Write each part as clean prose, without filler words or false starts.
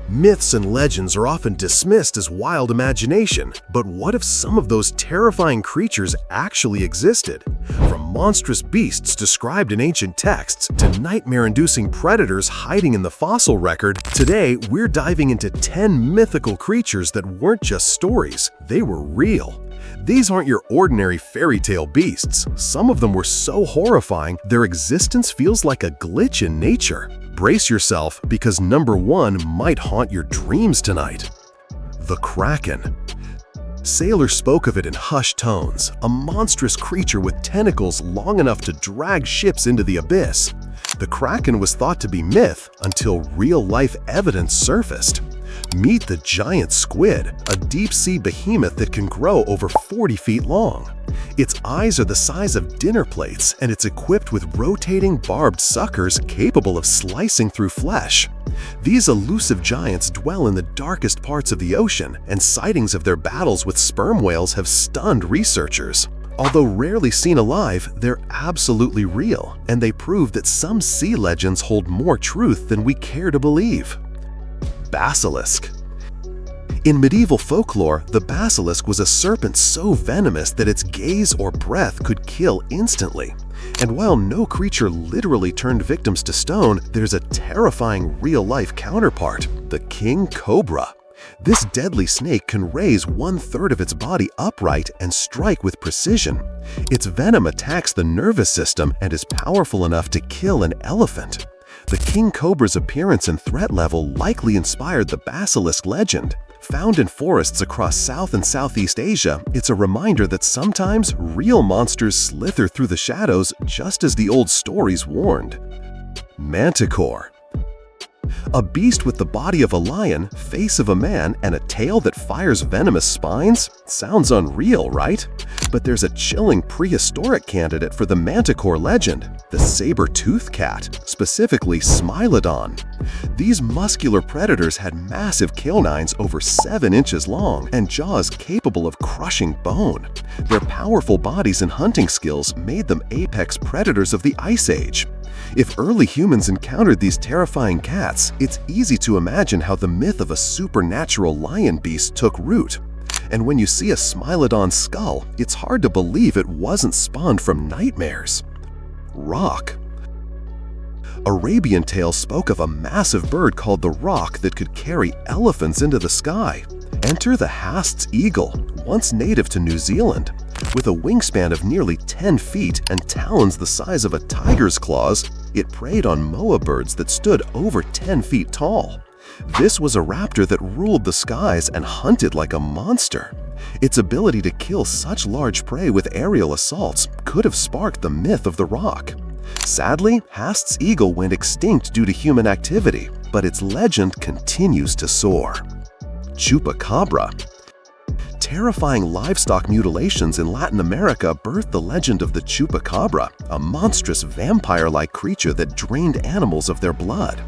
Myths and legends are often dismissed as wild imagination, but what if some of those terrifying creatures actually existed? From monstrous beasts described in ancient texts to nightmare-inducing predators hiding in the fossil record, today we're diving into 10 mythical creatures that weren't just stories, they were real. These aren't your ordinary fairy tale beasts. Some of them were so horrifying, their existence feels like a glitch in nature. Brace yourself, because number 1 might haunt your dreams tonight. The Kraken. Sailors spoke of it in hushed tones, a monstrous creature with tentacles long enough to drag ships into the abyss. The Kraken was thought to be myth until real-life evidence surfaced. Meet the giant squid, a deep-sea behemoth that can grow over 40 feet long. Its eyes are the size of dinner plates, and it's equipped with rotating, barbed suckers capable of slicing through flesh. These elusive giants dwell in the darkest parts of the ocean, and sightings of their battles with sperm whales have stunned researchers. Although rarely seen alive, they're absolutely real, and they prove that some sea legends hold more truth than we care to believe. Basilisk. In medieval folklore, the basilisk was a serpent so venomous that its gaze or breath could kill instantly. And while no creature literally turned victims to stone, there's a terrifying real-life counterpart, the king cobra. This deadly snake can raise 1/3 of its body upright and strike with precision. Its venom attacks the nervous system and is powerful enough to kill an elephant. The king cobra's appearance and threat level likely inspired the basilisk legend. Found in forests across South and Southeast Asia, it's a reminder that sometimes real monsters slither through the shadows just as the old stories warned. Manticore. A beast with the body of a lion, face of a man, and a tail that fires venomous spines? Sounds unreal, right? But there's a chilling prehistoric candidate for the manticore legend, the saber-toothed cat, specifically Smilodon. These muscular predators had massive canines over 7 inches long and jaws capable of crushing bone. Their powerful bodies and hunting skills made them apex predators of the Ice Age. If early humans encountered these terrifying cats, it's easy to imagine how the myth of a supernatural lion beast took root. And when you see a Smilodon skull, it's hard to believe it wasn't spawned from nightmares. Roc. Arabian tales spoke of a massive bird called the roc that could carry elephants into the sky. Enter the Haast's eagle, once native to New Zealand. With a wingspan of nearly 10 feet and talons the size of a tiger's claws, it preyed on moa birds that stood over 10 feet tall. This was a raptor that ruled the skies and hunted like a monster. Its ability to kill such large prey with aerial assaults could have sparked the myth of the roc. Sadly, Haast's eagle went extinct due to human activity, but its legend continues to soar. Chupacabra. Terrifying livestock mutilations in Latin America birthed the legend of the chupacabra, a monstrous vampire-like creature that drained animals of their blood.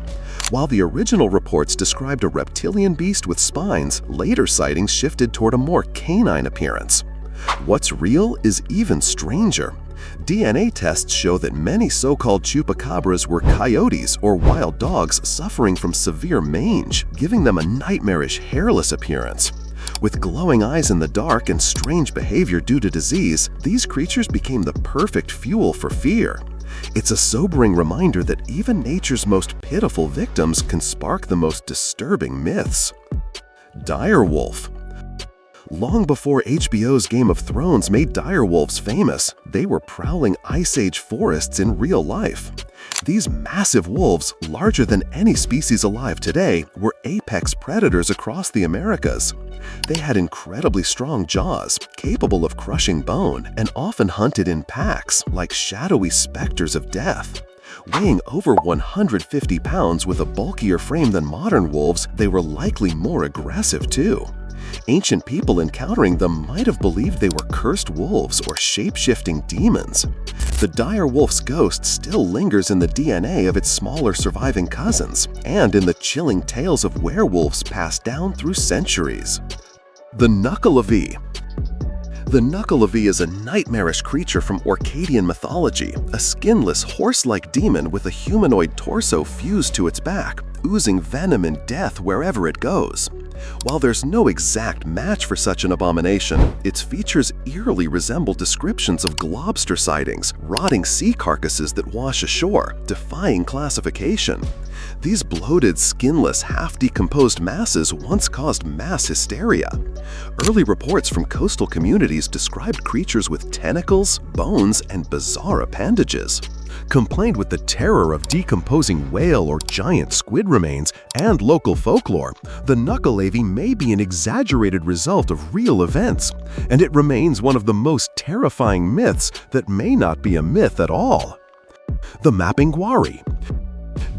While the original reports described a reptilian beast with spines, later sightings shifted toward a more canine appearance. What's real is even stranger. DNA tests show that many so-called chupacabras were coyotes or wild dogs suffering from severe mange, giving them a nightmarish, hairless appearance. With glowing eyes in the dark and strange behavior due to disease, these creatures became the perfect fuel for fear. It's a sobering reminder that even nature's most pitiful victims can spark the most disturbing myths. Direwolf. Long before HBO's Game of Thrones made direwolves famous, they were prowling Ice Age forests in real life. These massive wolves, larger than any species alive today, were apex predators across the Americas. They had incredibly strong jaws, capable of crushing bone, and often hunted in packs, like shadowy specters of death. Weighing over 150 pounds with a bulkier frame than modern wolves, they were likely more aggressive too. Ancient people encountering them might have believed they were cursed wolves or shape-shifting demons. The dire wolf's ghost still lingers in the DNA of its smaller surviving cousins, and in the chilling tales of werewolves passed down through centuries. The Knuckle-a-Vee. The Knuckle-a-Vee is a nightmarish creature from Orcadian mythology, a skinless, horse-like demon with a humanoid torso fused to its back, oozing venom and death wherever it goes. While there's no exact match for such an abomination, its features eerily resemble descriptions of globster sightings, rotting sea carcasses that wash ashore, defying classification. These bloated, skinless, half-decomposed masses once caused mass hysteria. Early reports from coastal communities described creatures with tentacles, bones, and bizarre appendages. Complained with the terror of decomposing whale or giant squid remains and local folklore, the knuckleavy may be an exaggerated result of real events, and it remains one of the most terrifying myths that may not be a myth at all. The Mapinguari.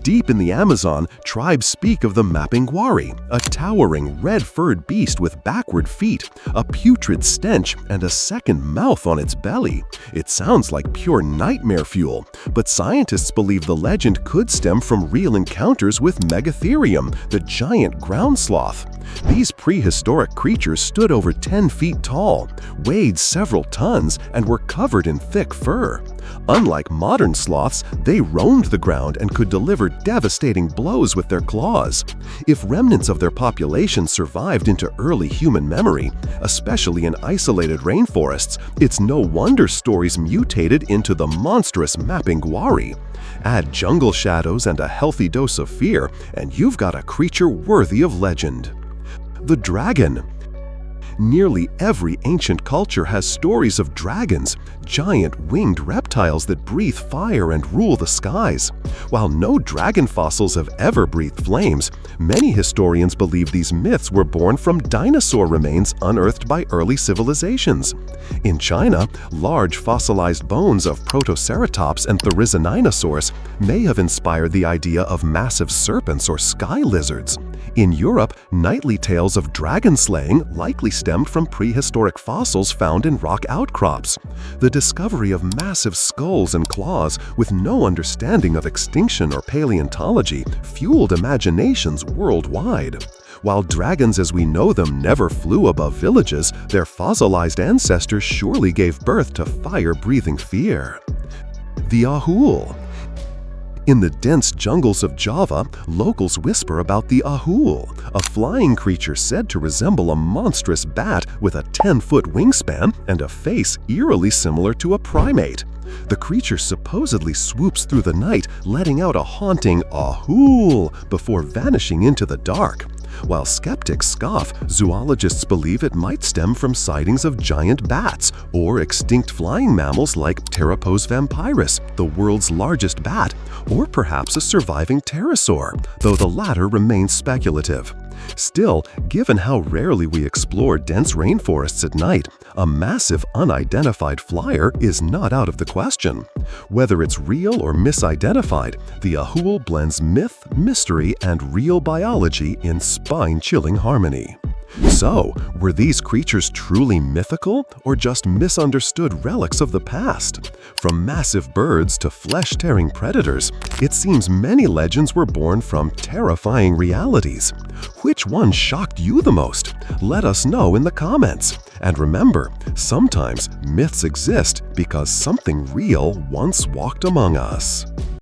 Deep in the Amazon, tribes speak of the Mapinguari, a towering red-furred beast with backward feet, a putrid stench, and a second mouth on its belly. It sounds like pure nightmare fuel, but scientists believe the legend could stem from real encounters with Megatherium, the giant ground sloth. These prehistoric creatures stood over 10 feet tall, weighed several tons, and were covered in thick fur. Unlike modern sloths, they roamed the ground and could deliver devastating blows with their claws. If remnants of their population survived into early human memory, especially in isolated rainforests, it's no wonder stories mutated into the monstrous Mapinguari. Add jungle shadows and a healthy dose of fear, and you've got a creature worthy of legend. The dragon. Nearly every ancient culture has stories of dragons, giant winged reptiles that breathe fire and rule the skies. While no dragon fossils have ever breathed flames, many historians believe these myths were born from dinosaur remains unearthed by early civilizations. In China, large fossilized bones of Protoceratops and Therizoninosaurus may have inspired the idea of massive serpents or sky lizards. In Europe, nightly tales of dragon slaying likely stemmed from prehistoric fossils found in rock outcrops. The discovery of massive skulls and claws with no understanding of extinction or paleontology fueled imaginations worldwide. While dragons as we know them never flew above villages, their fossilized ancestors surely gave birth to fire-breathing fear. The Ahul. In the dense jungles of Java, locals whisper about the Ahul, a flying creature said to resemble a monstrous bat with a 10-foot wingspan and a face eerily similar to a primate. The creature supposedly swoops through the night, letting out a haunting Ahul before vanishing into the dark. While skeptics scoff, zoologists believe it might stem from sightings of giant bats or extinct flying mammals like Pteropus vampirus, the world's largest bat, or perhaps a surviving pterosaur, though the latter remains speculative. Still, given how rarely we explore dense rainforests at night, a massive unidentified flyer is not out of the question. Whether it's real or misidentified, the Ahul blends myth, mystery, and real biology in spine-chilling harmony. So, were these creatures truly mythical or just misunderstood relics of the past? From massive birds to flesh-tearing predators, it seems many legends were born from terrifying realities. Which one shocked you the most? Let us know in the comments. And remember, sometimes myths exist because something real once walked among us.